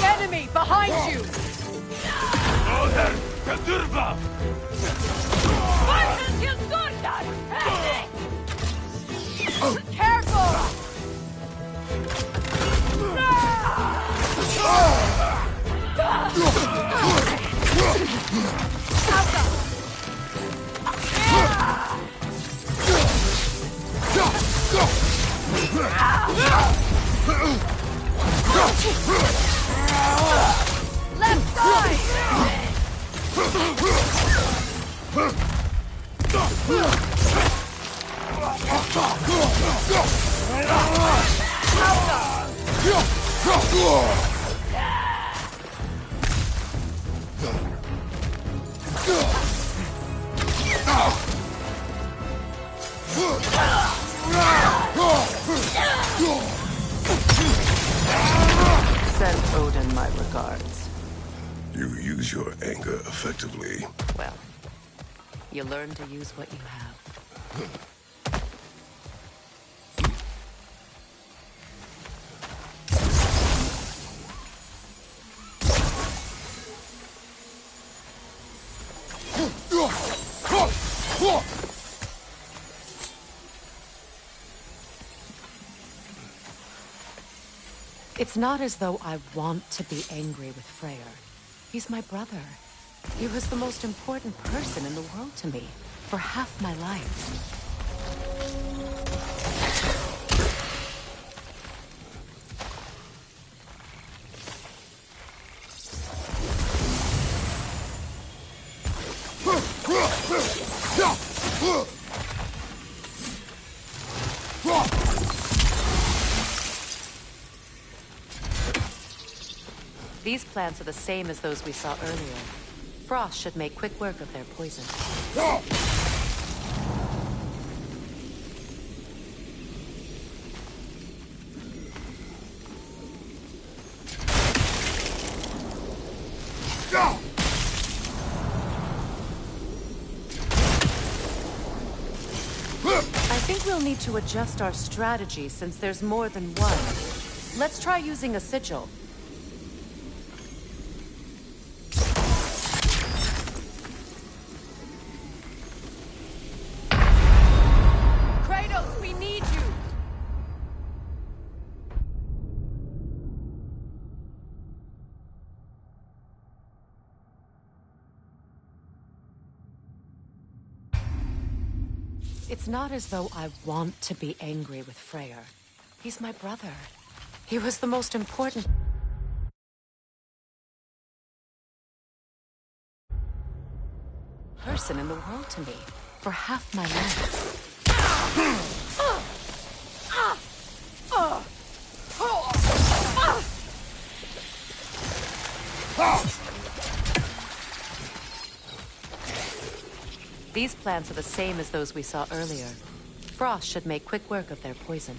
Enemy behind you! Careful! Left side! Send Odin my regards. You use your anger effectively. Well, you learn to use what you have. It's not as though I want to be angry with Freyr. He's my brother. He was the most important person in the world to me for half my life. These plants are the same as those we saw earlier. Frost should make quick work of their poison. I think we'll need to adjust our strategy since there's more than one. Let's try using a sigil. It's not as though I want to be angry with Freyr. He's my brother. He was the most important person in the world to me for half my life. These plants are the same as those we saw earlier. Frost should make quick work of their poison.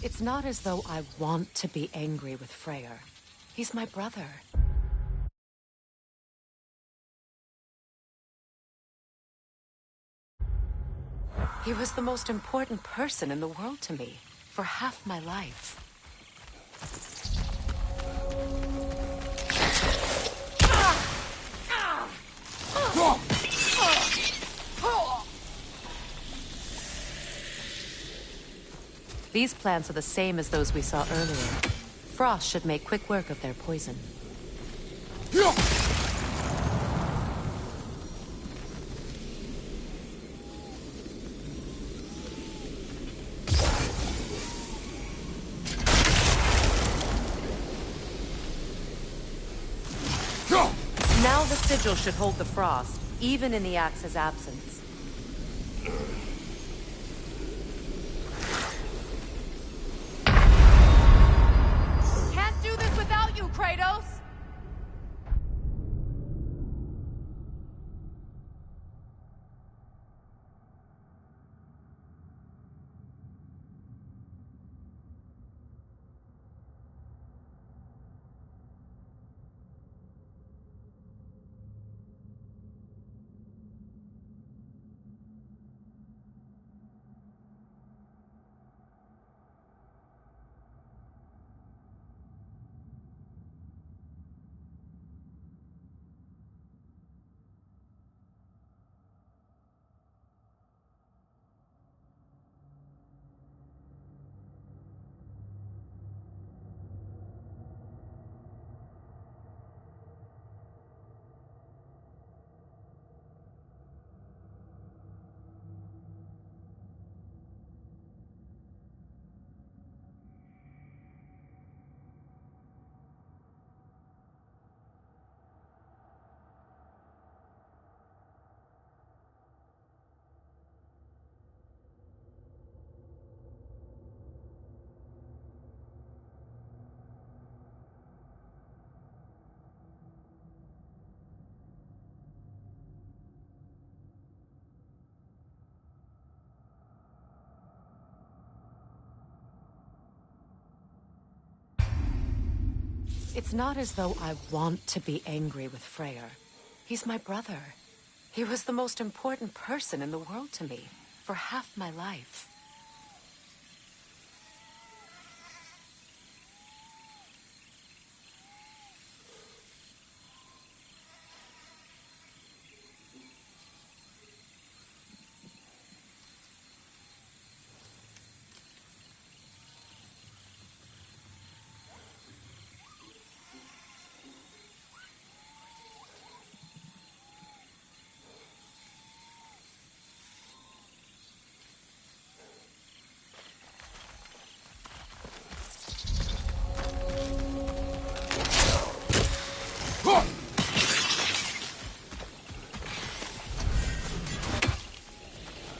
It's not as though I want to be angry with Freyr. He's my brother. He was the most important person in the world to me for half my life. These plants are the same as those we saw earlier. Frost should make quick work of their poison. sigil should hold the frost, even in the Axe's absence. Can't do this without you, Kratos! It's not as though I want to be angry with Freyr. He's my brother. He was the most important person in the world to me, for half my life.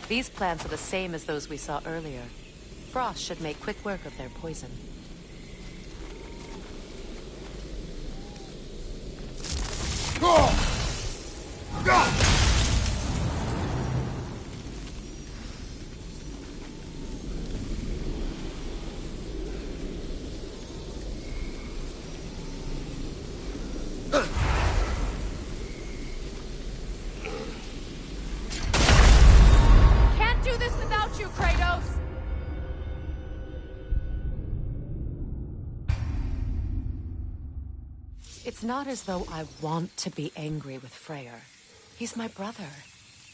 These plants are the same as those we saw earlier. Frost should make quick work of their poison. It's not as though I want to be angry with Freyr. He's my brother.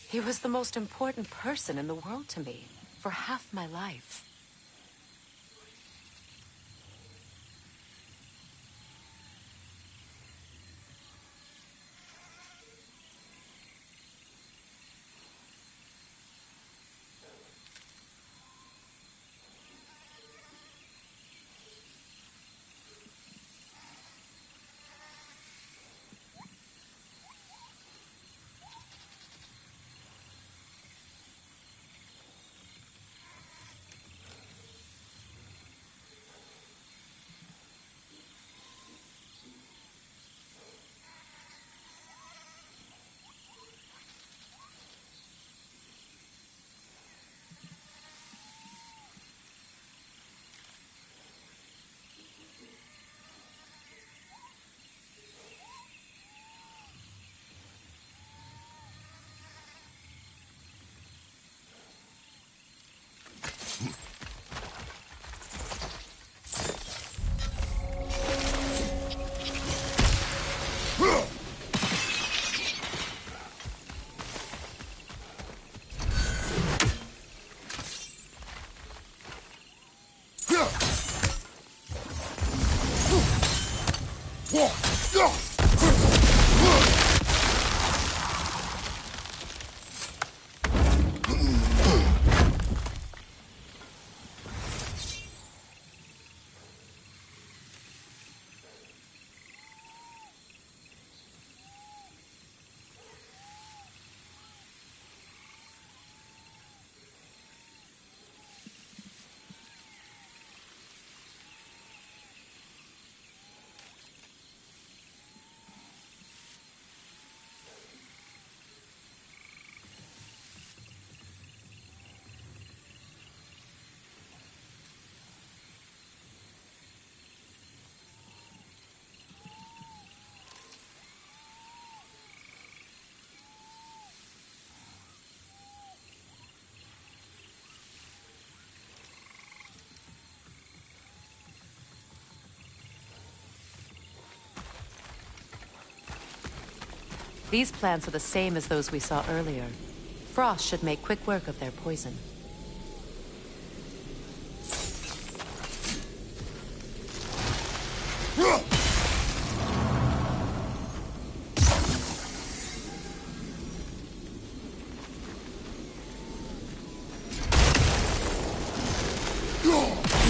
He was the most important person in the world to me, for half my life. These plants are the same as those we saw earlier. Frost should make quick work of their poison.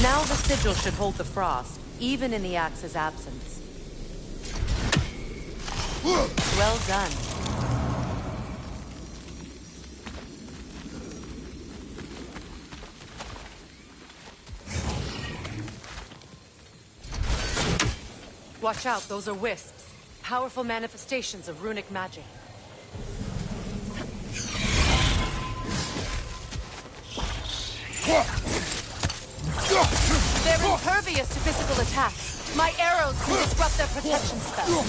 Now the sigil should hold the frost, even in the axe's absence. Well done. Watch out, those are wisps. Powerful manifestations of runic magic. They're impervious to physical attacks. My arrows can disrupt their protection spell.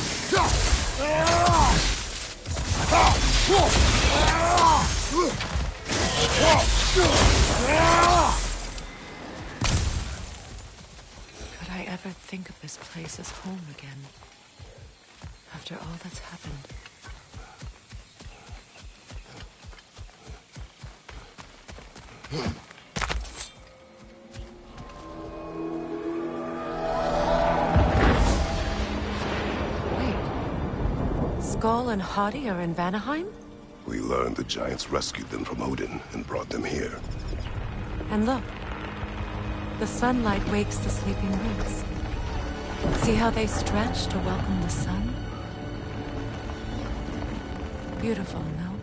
Could I ever think of this place as home again? After all that's happened. Skull and Hadi are in Vanaheim? We learned the giants rescued them from Odin and brought them here. And look. The sunlight wakes the sleeping roots. See how they stretch to welcome the sun? Beautiful, no?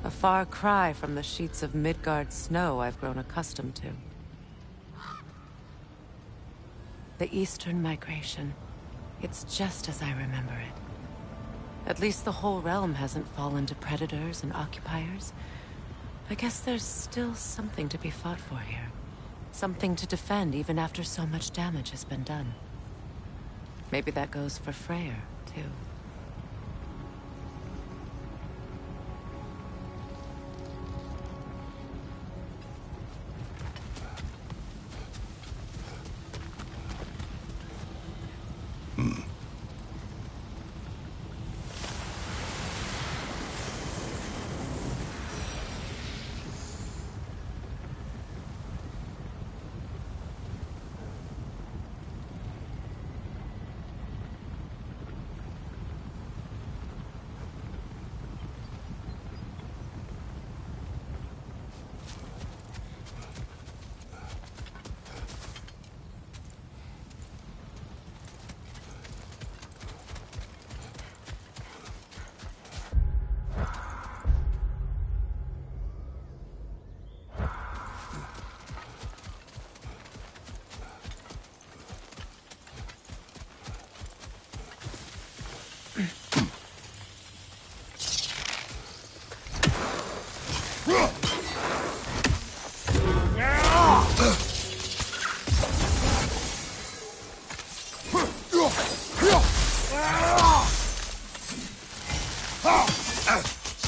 A far cry from the sheets of Midgard snow I've grown accustomed to. The Eastern Migration. It's just as I remember it. At least the whole realm hasn't fallen to predators and occupiers. I guess there's still something to be fought for here. Something to defend even after so much damage has been done. Maybe that goes for Freyr, too.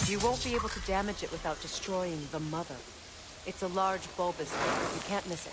You won't be able to damage it without destroying the mother. It's a large bulbous thing. You can't miss it.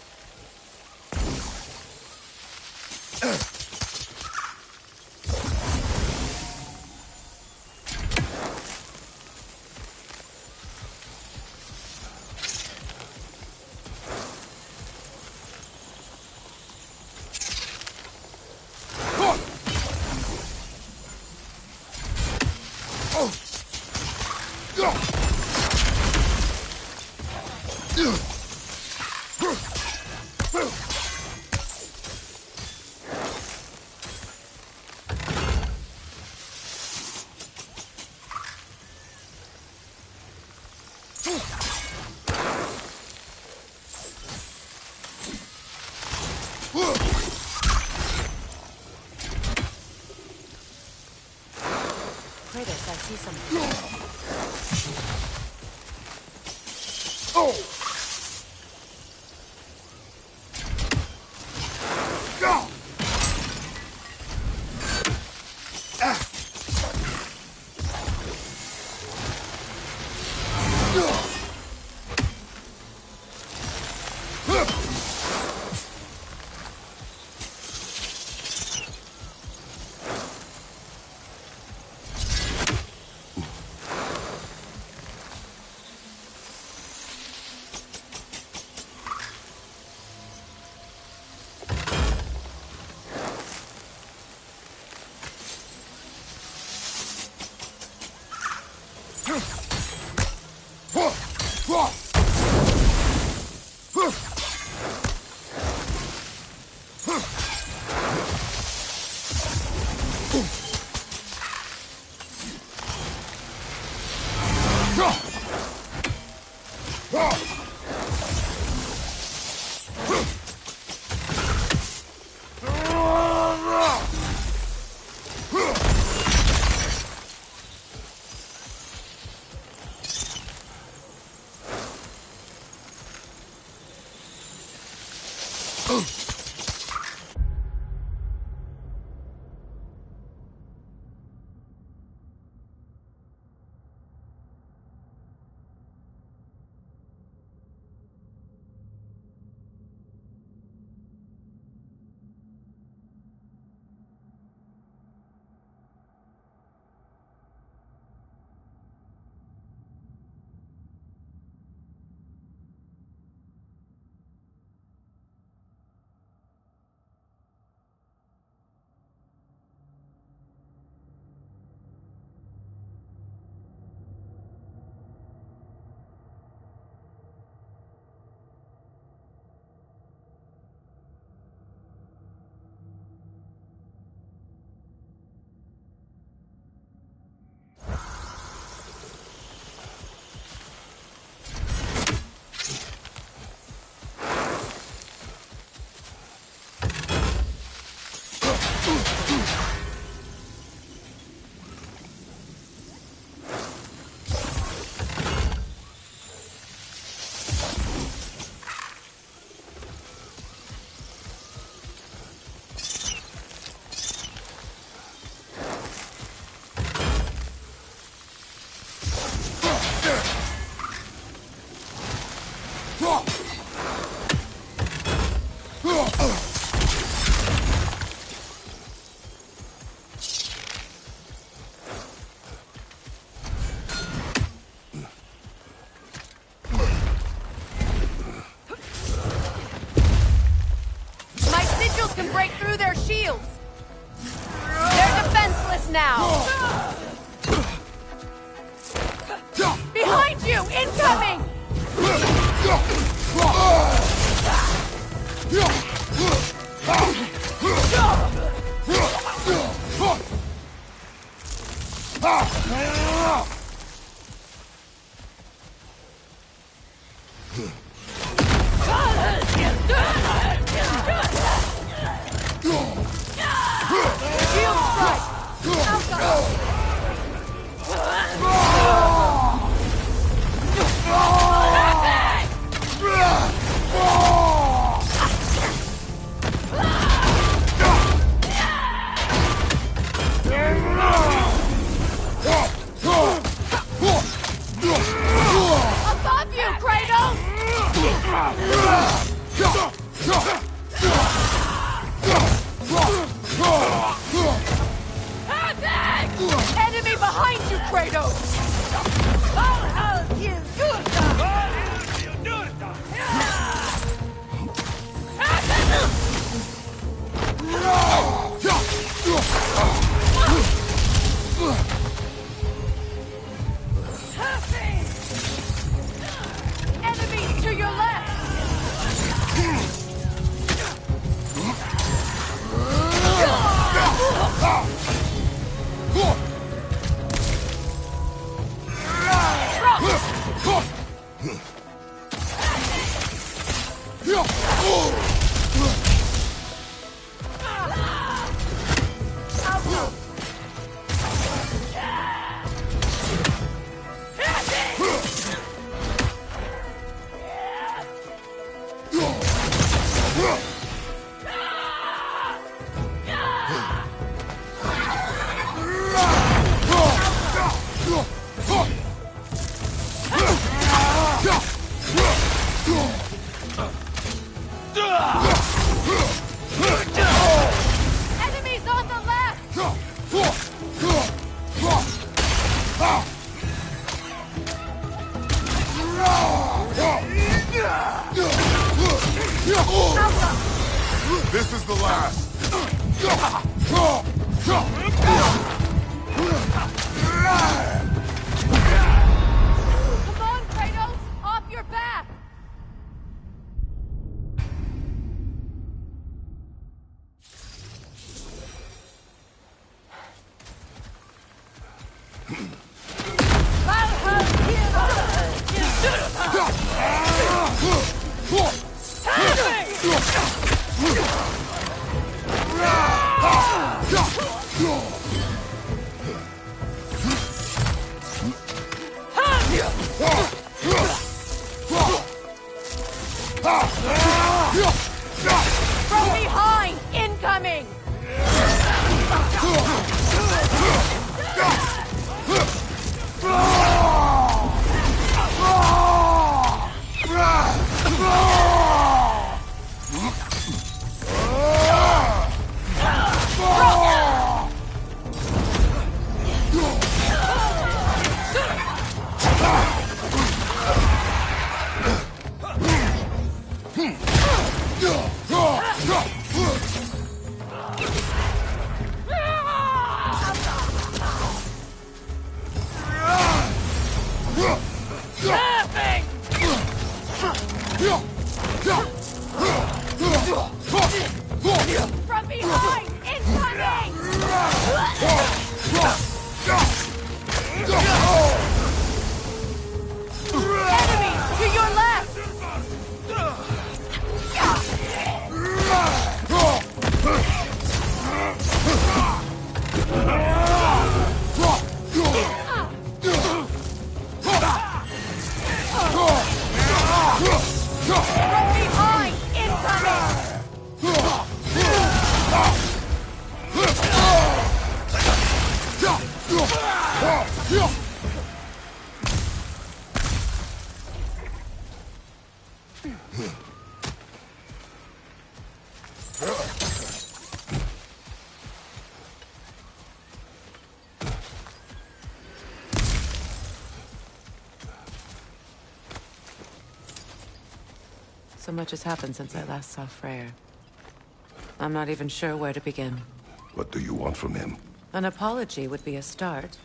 Kratos, I see something. Can break through their shields. They're defenseless now. Behind you, incoming! Enemy behind you, Kratos! I'll help you! Enemies to your left! Enemies on the left! This is the last. Come on, Kratos! Off your back! I'll help you! From behind! Incoming! From behind! Incoming! Enemy! To your left! From behind! Incoming! So much has happened since I last saw Freyr. I'm not even sure where to begin. What do you want from him? An apology would be a start.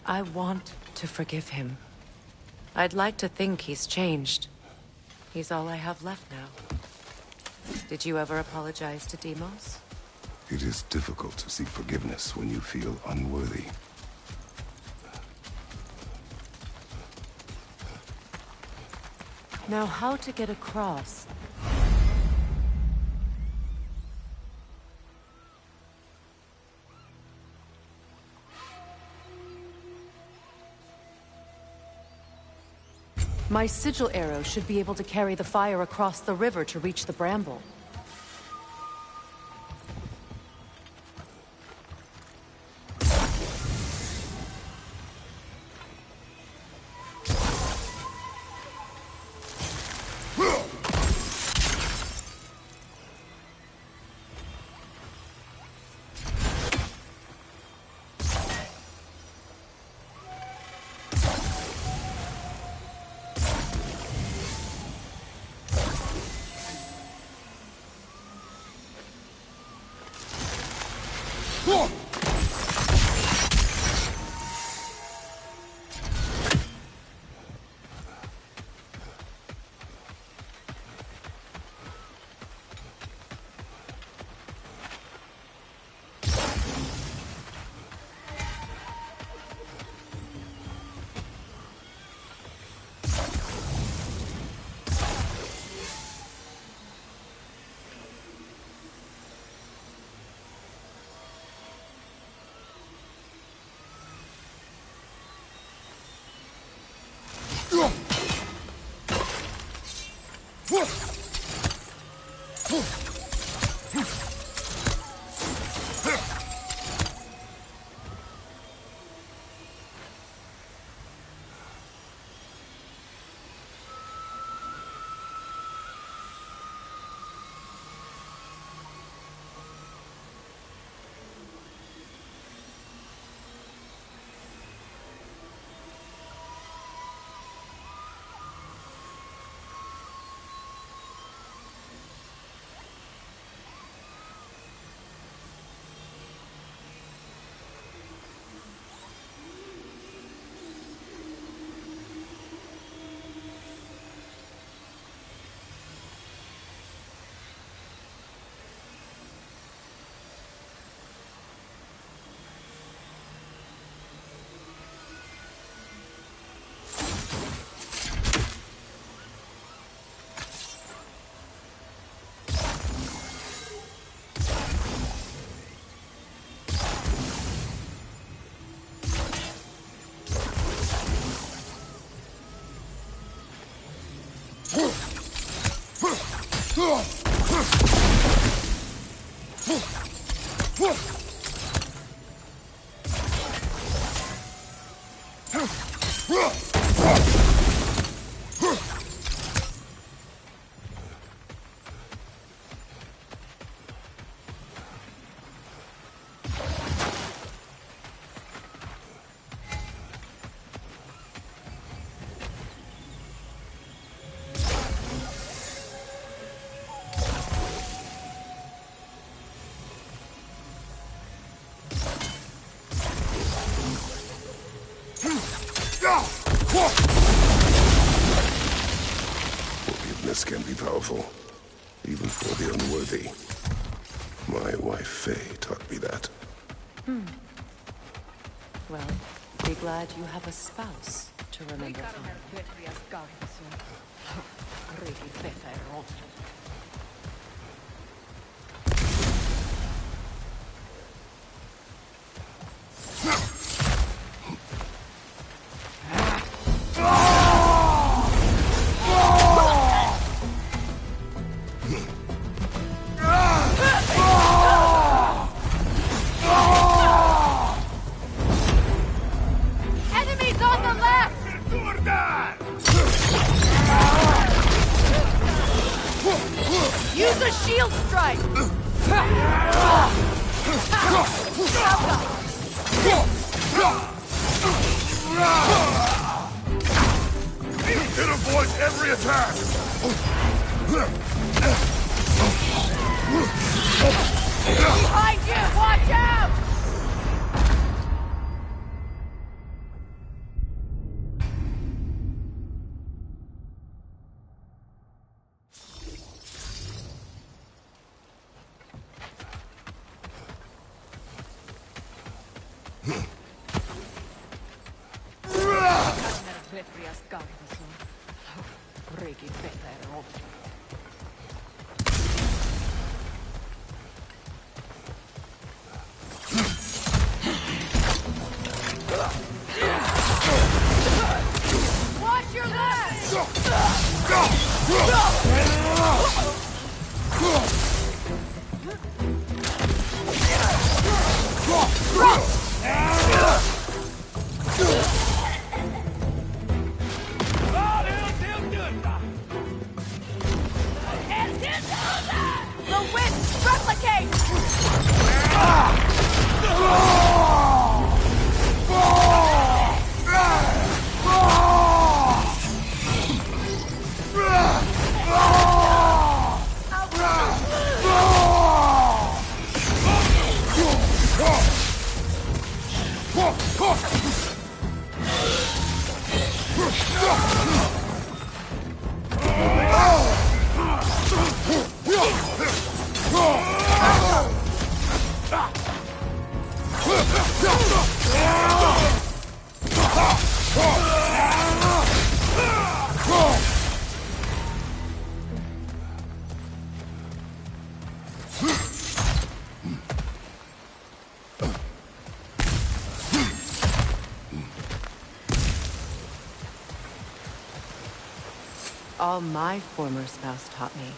I want to forgive him. I'd like to think he's changed. He's all I have left now. Did you ever apologize to Deimos? It is difficult to seek forgiveness when you feel unworthy. Now, how to get across? My sigil arrow should be able to carry the fire across the river to reach the bramble. Forgiveness can be powerful, even for the unworthy. My wife Faye taught me that. Well, be glad you have a spouse to remember from. Enemies on the left! Use a shield strike! It avoids every attack! Behind you! Watch out! Watch your left! The winds replicate! All my former spouse taught me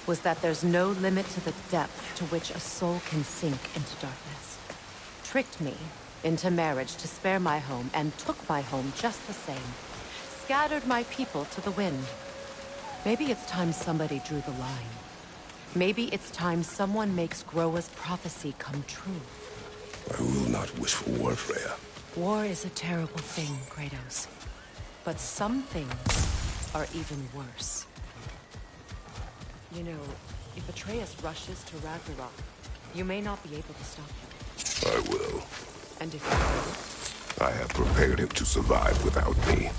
was that there's no limit to the depth to which a soul can sink into darkness. Tricked me into marriage to spare my home and took my home just the same. Scattered my people to the wind. Maybe it's time somebody drew the line. Maybe it's time someone makes Groa's prophecy come true. I will not wish for war, Freya. War is a terrible thing, Kratos. But some things are even worse. You know, if Atreus rushes to Ragnarok, you may not be able to stop him. I will. And if you do, I have prepared him to survive without me,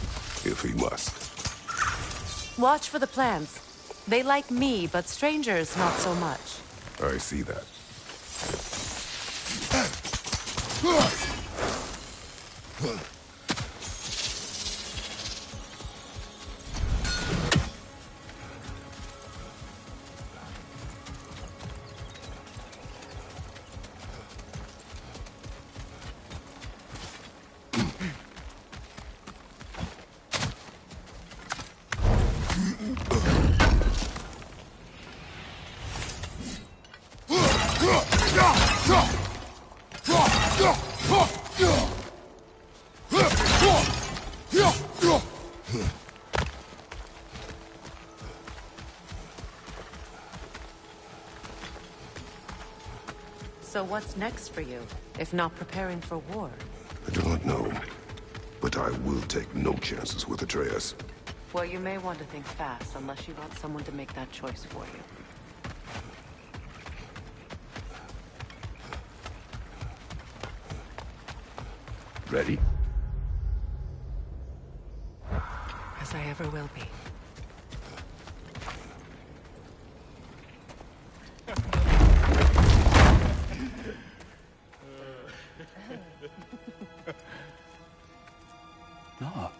if he must. watch for the plants. They like me, but strangers not so much. I see that. So what's next for you, if not preparing for war? I do not know, but I will take no chances with Atreus. Well, you may want to think fast, unless you want someone to make that choice for you. Ready? As I ever will be. No.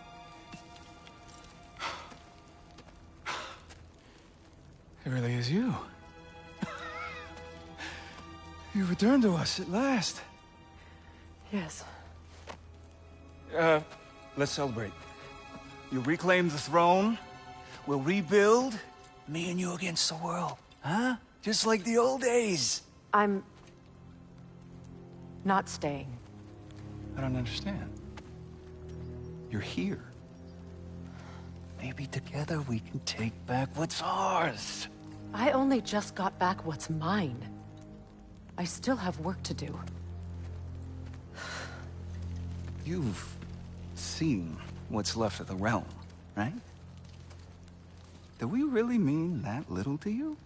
It really is you. You returned to us at last. Yes. Let's celebrate. You reclaim the throne, we'll rebuild, me and you against the world, huh? Just like the old days. I'm... not staying. I don't understand. You're here. Maybe together we can take back what's ours. I only just got back what's mine. I still have work to do. You've seen what's left of the realm, right? Do we really mean that little to you?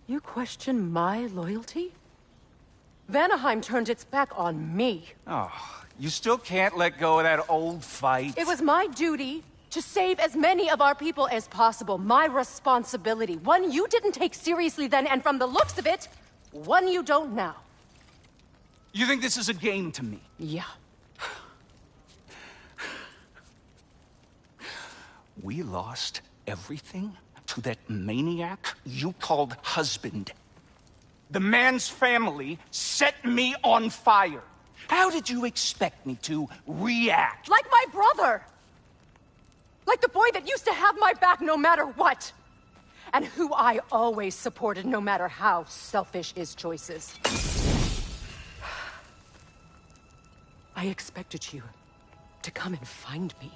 You question my loyalty? Vanaheim turned its back on me. Oh, you still can't let go of that old fight? It was my duty to save as many of our people as possible. My responsibility. One you didn't take seriously then, and from the looks of it, one you don't now. You think this is a game to me? Yeah. We lost everything to that maniac you called husband. The man's family set me on fire. How did you expect me to react? Like my brother! Like the boy that used to have my back no matter what! And who I always supported no matter how selfish his choices. I expected you to come and find me.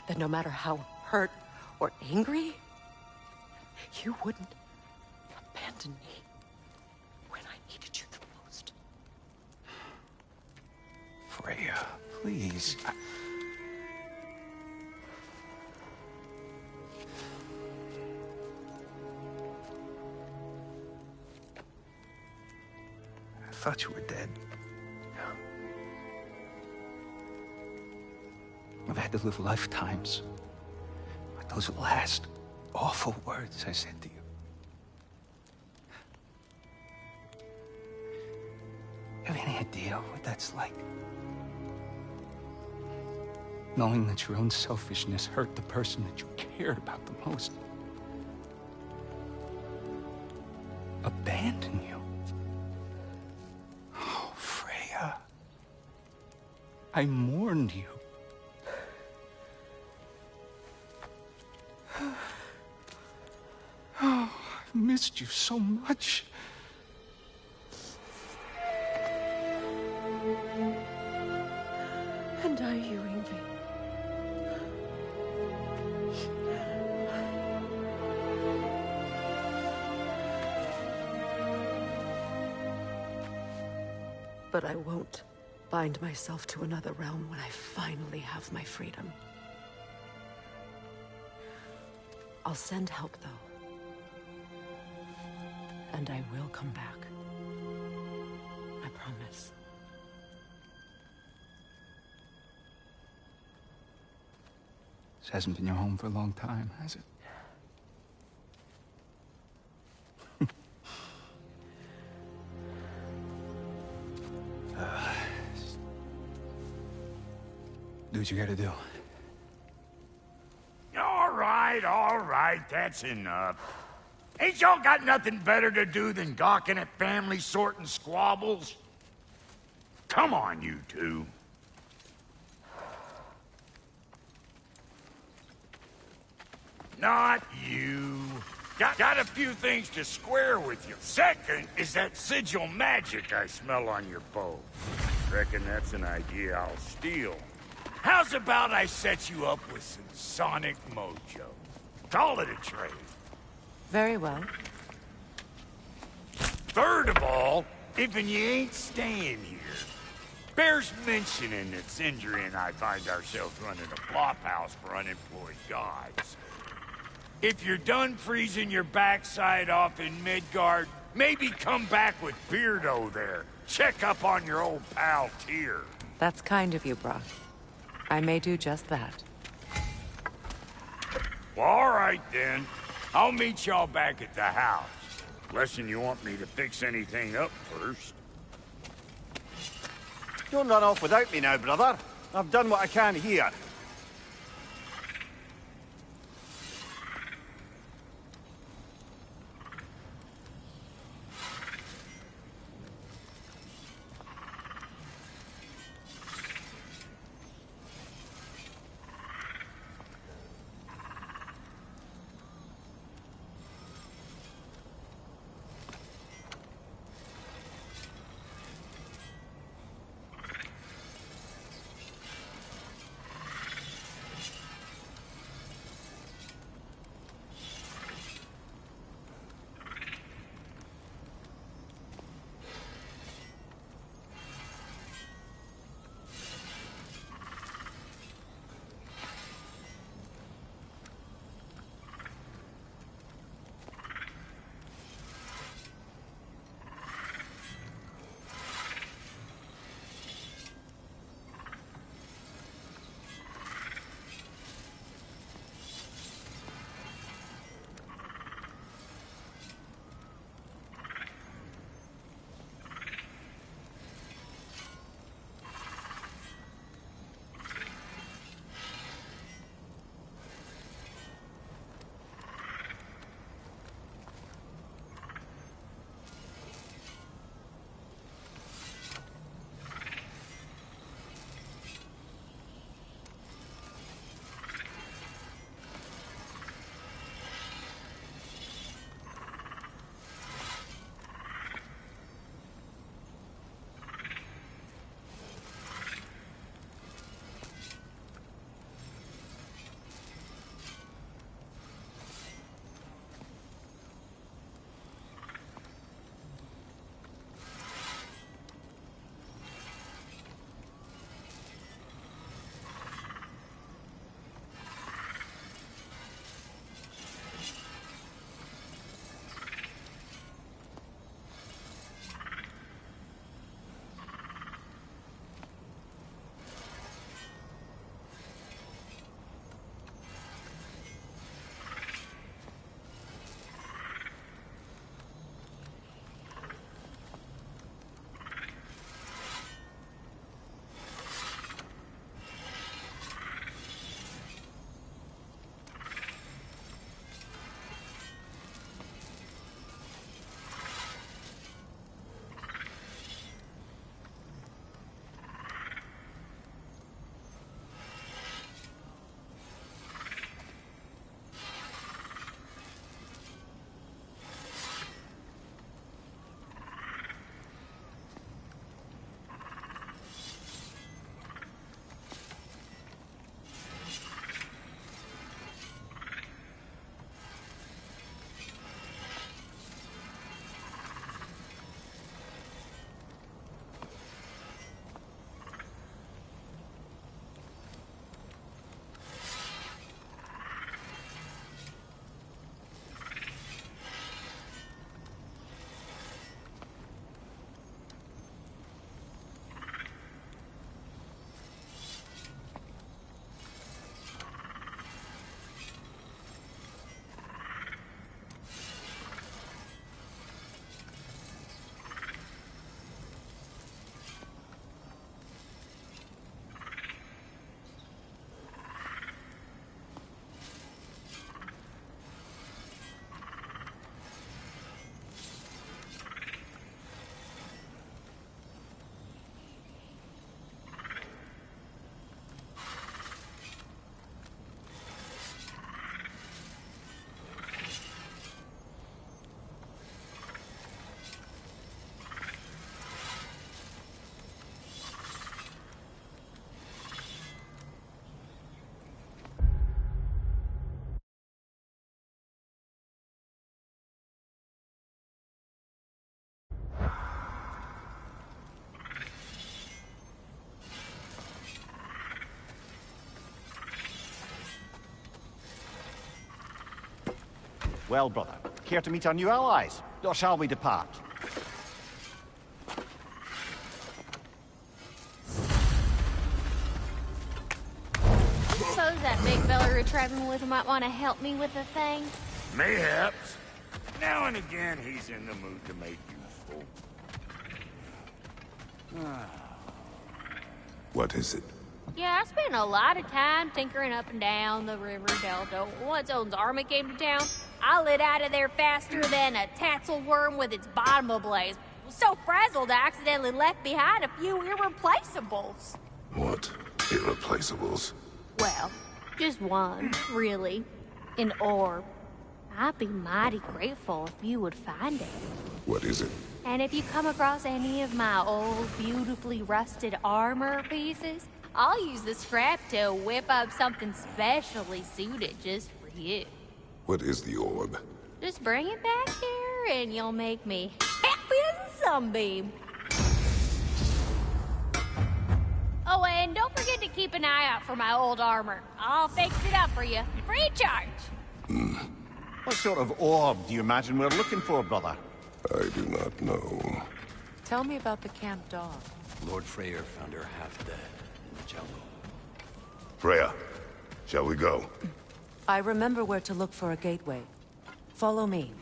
That no matter how hurt or angry, you wouldn't abandon me when I needed you the most. Freya, please. I thought you were dead. I've had to live lifetimes with those last awful words I said to you. Have any idea what that's like? Knowing that your own selfishness hurt the person that you cared about the most. Abandon you. Oh, Freya. I mourned you. Oh, I've missed you so much. And are you, Ingvi? But I won't bind myself to another realm when I finally have my freedom. I'll send help, though. And I will come back. I promise. This hasn't been your home for a long time, has it? Do what you gotta do. All right, that's enough. Ain't y'all got nothing better to do than gawking at family sorting squabbles? Come on, you two. Not you. Got a few things to square with you. Second is that sigil magic I smell on your bow. Reckon that's an idea I'll steal. How's about I set you up with some sonic mojo? Call it a trade. Very well. Third of all, Even you ain't staying here. Bears mentioning that Sindri and I find ourselves running a flop house for unemployed guys. If you're done freezing your backside off in Midgard, maybe come back with Beardo there. Check up on your old pal Tyr. That's kind of you, Brock. I may do just that. Well, all right then. I'll meet y'all back at the house. Unless you want me to fix anything up first. Don't run off without me now, brother. I've done what I can here. Well, brother, care to meet our new allies? Or shall we depart? Suppose that big fella you're traveling with might want to help me with the thing? Mayhaps. Now and again, he's in the mood to make useful. What is it? Yeah, I spent a lot of time tinkering up and down the river delta. Once Odin's army came to town, I lit out of there faster than a tassel worm with its bottom ablaze. So frazzled, I accidentally left behind a few irreplaceables. What? Irreplaceables? Well, just one, really. An orb. I'd be mighty grateful if you would find it. What is it? And if you come across any of my old, beautifully rusted armor pieces, I'll use the scrap to whip up something specially suited just for you. What is the orb? Just bring it back here and you'll make me happy as a sunbeam. Oh, and don't forget to keep an eye out for my old armor. I'll fix it up for you, free of charge. What sort of orb do you imagine we're looking for, brother? I do not know. Tell me about the camp dog. Lord Freyr found her half dead in the jungle. Freya, shall we go? I remember where to look for a gateway. Follow me.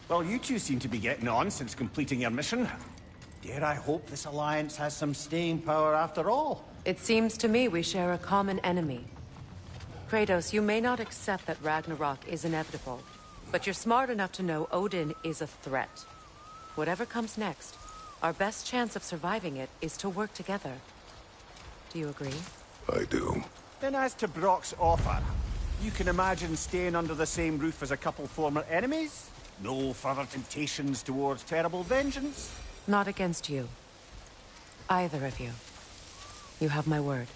Well, you two seem to be getting on since completing your mission. Dare I hope this alliance has some staying power after all? It seems to me we share a common enemy. Kratos, you may not accept that Ragnarok is inevitable, but you're smart enough to know Odin is a threat. Whatever comes next, our best chance of surviving it is to work together. Do you agree? I do. Then as to Brock's offer, you can imagine staying under the same roof as a couple former enemies? No further temptations towards terrible vengeance? Not against you. Either of you. You have my word.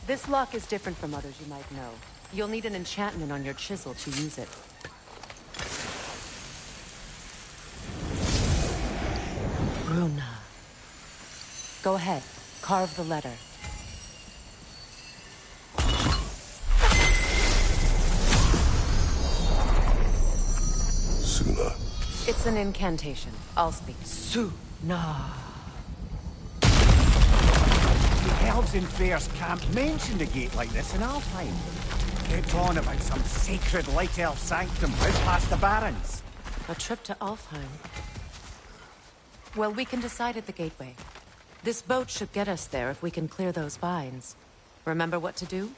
This lock is different from others you might know. You'll need an enchantment on your chisel to use it. Runa. Go ahead. Carve the letter. Suna. It's an incantation. I'll speak. Suna. The elves in Freyr's camp mentioned a gate like this in Alfheim. It's on about some sacred light elf sanctum out past the Barrens. A trip to Alfheim. Well, we can decide at the gateway. This boat should get us there if we can clear those vines. Remember what to do?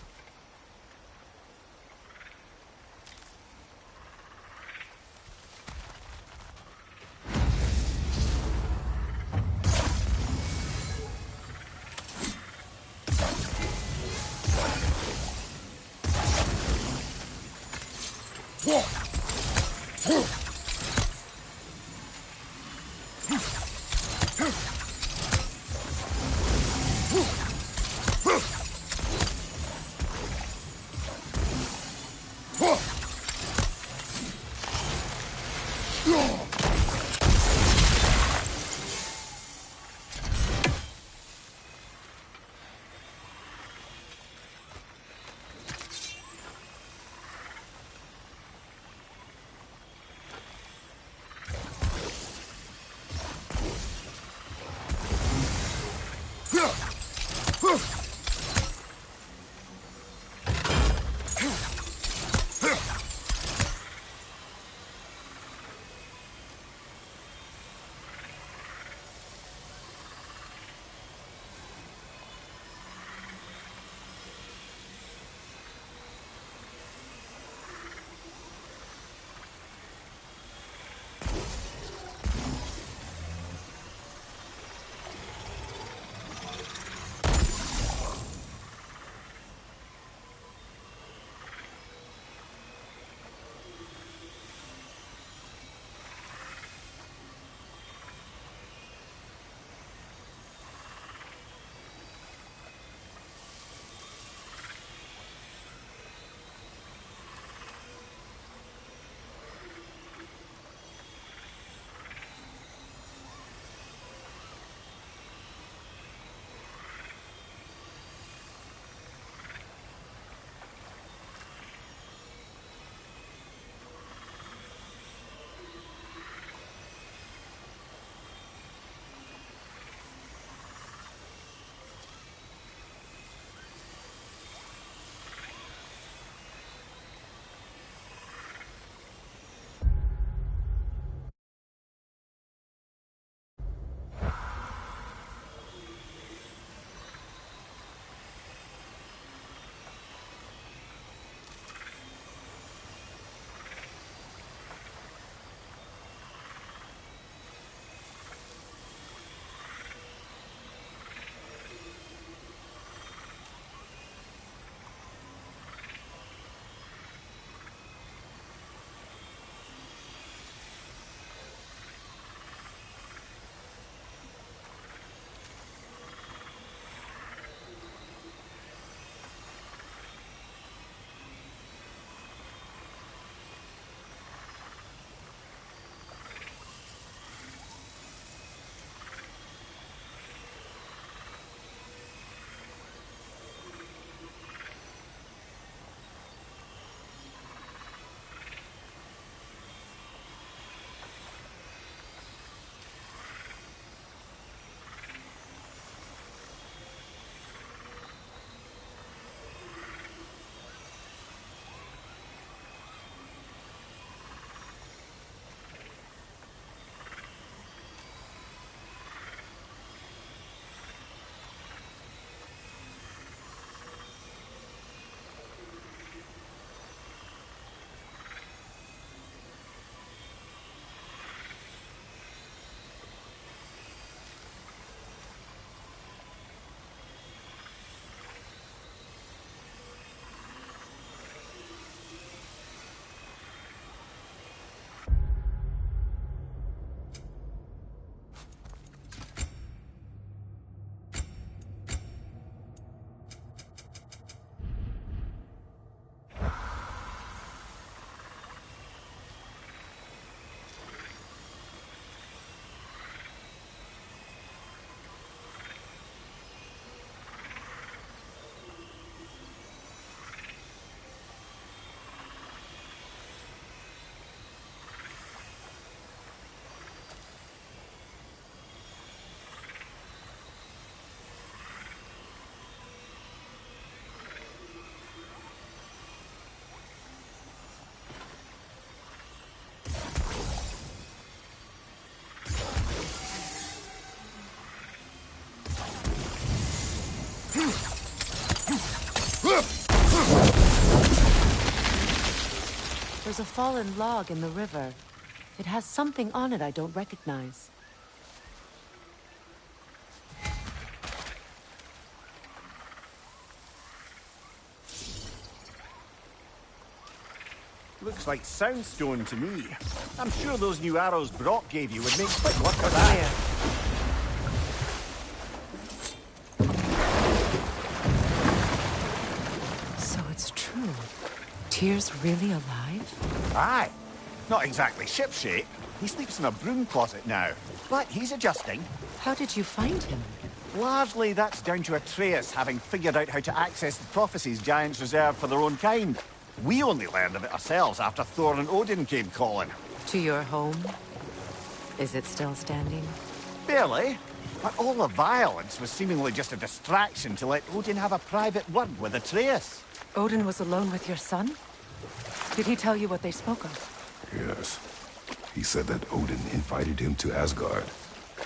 There's a fallen log in the river. It has something on it I don't recognize. Looks like soundstone to me. I'm sure those new arrows Brock gave you would make quick work of that. So it's true. Tyr's really alive? Aye. Not exactly shipshape. He sleeps in a broom closet now. But he's adjusting. How did you find him? Largely that's down to Atreus having figured out how to access the prophecies giants reserve for their own kind. We only learned of it ourselves after Thor and Odin came calling. To your home? Is it still standing? Barely. But all the violence was seemingly just a distraction to let Odin have a private word with Atreus. Odin was alone with your son? Did he tell you what they spoke of? Yes. He said that Odin invited him to Asgard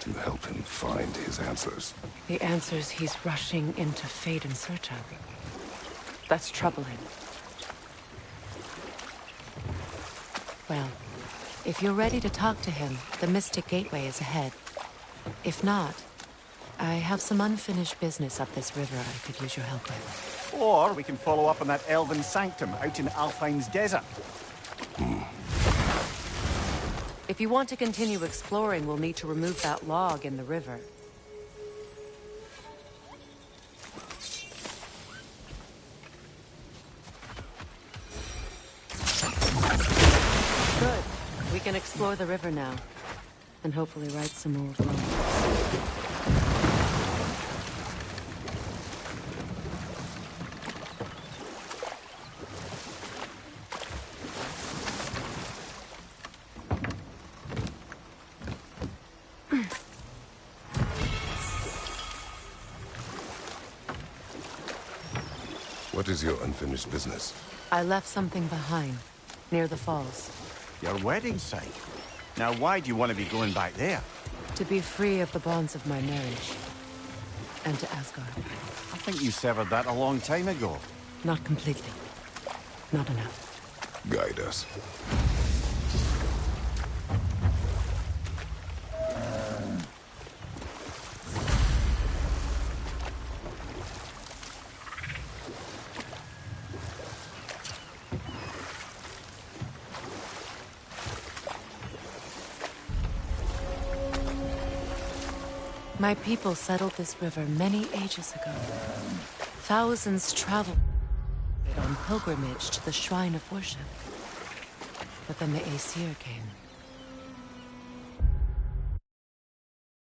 to help him find his answers. The answers he's rushing into fate in search of. That's troubling. Well, if you're ready to talk to him, the Mystic Gateway is ahead. If not, I have some unfinished business up this river I could use your help with. Or we can follow up on that elven sanctum out in Alfheim's desert. If you want to continue exploring, we'll need to remove that log in the river. Good. We can explore the river now. And hopefully right some old wrongs. What is your unfinished business? I left something behind, near the falls. Your wedding site. Now why do you want to be going back there? To be free of the bonds of my marriage. And to Asgard. I think you severed that a long time ago. Not completely. Not enough. Guide us. My people settled this river many ages ago. Thousands traveled on pilgrimage to the shrine of worship. But then the Aesir came.